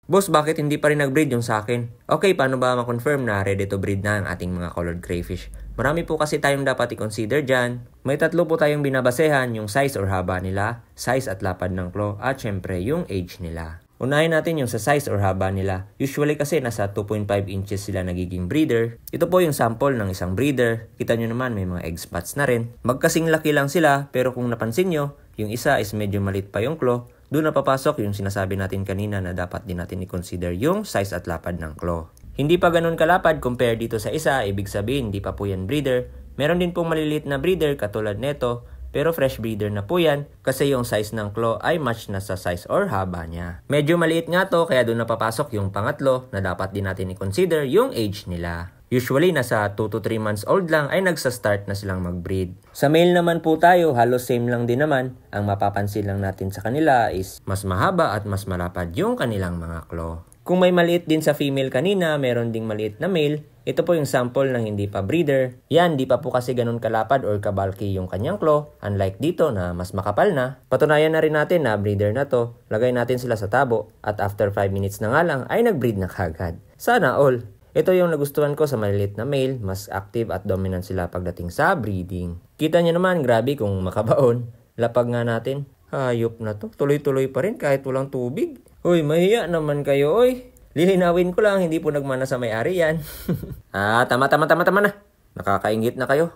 Boss, bakit hindi pa rin nag-breed yung sa akin? Okay, paano ba ma-confirm na ready to breed na ang ating mga colored crayfish? Marami po kasi tayong dapat i-consider dyan. May tatlo po tayong binabasehan, yung size or haba nila, size at lapad ng claw, at syempre yung age nila. Unahin natin yung sa size or haba nila. Usually kasi nasa 2.5 inches sila nagiging breeder. Ito po yung sample ng isang breeder. Kita nyo naman may mga egg spots na rin. Magkasing laki lang sila, pero kung napansin nyo, yung isa is medyo maliit pa yung claw. Doon na papasok yung sinasabi natin kanina na dapat din natin i-consider yung size at lapad ng claw. Hindi pa ganun kalapad compare dito sa isa, ibig sabihin hindi pa po yan breeder. Meron din pong maliliit na breeder katulad neto, pero fresh breeder na po yan kasi yung size ng claw ay match na sa size or haba niya. Medyo maliit nga to kaya doon na papasok yung pangatlo na dapat din natin i-consider yung age nila. Usually, nasa 2 to 3 months old lang ay nagsa-start na silang mag-breed. Sa male naman po tayo, halos same lang din naman. Ang mapapansin lang natin sa kanila is mas mahaba at mas malapad yung kanilang mga claw. Kung may maliit din sa female kanina, meron ding maliit na male. Ito po yung sample ng hindi pa breeder. Yan, di pa po kasi ganun kalapad or kabalki yung kanyang claw. Unlike dito na mas makapal na. Patunayan na rin natin na breeder na to. Lagay natin sila sa tabo at after 5 minutes na nga lang ay nag-breed na kagad. Sana all. Ito yung nagustuhan ko sa maliliit na male, mas active at dominant sila pagdating sa breeding. Kita nyo naman, grabe kung makabaon. Lapag nga natin. Hayop na to, tuloy-tuloy pa rin kahit walang tubig. Uy, mahiya naman kayo, oy. Lilinawin ko lang, hindi po nagmana sa may-ari yan. Tama na. Nakakaingit na kayo.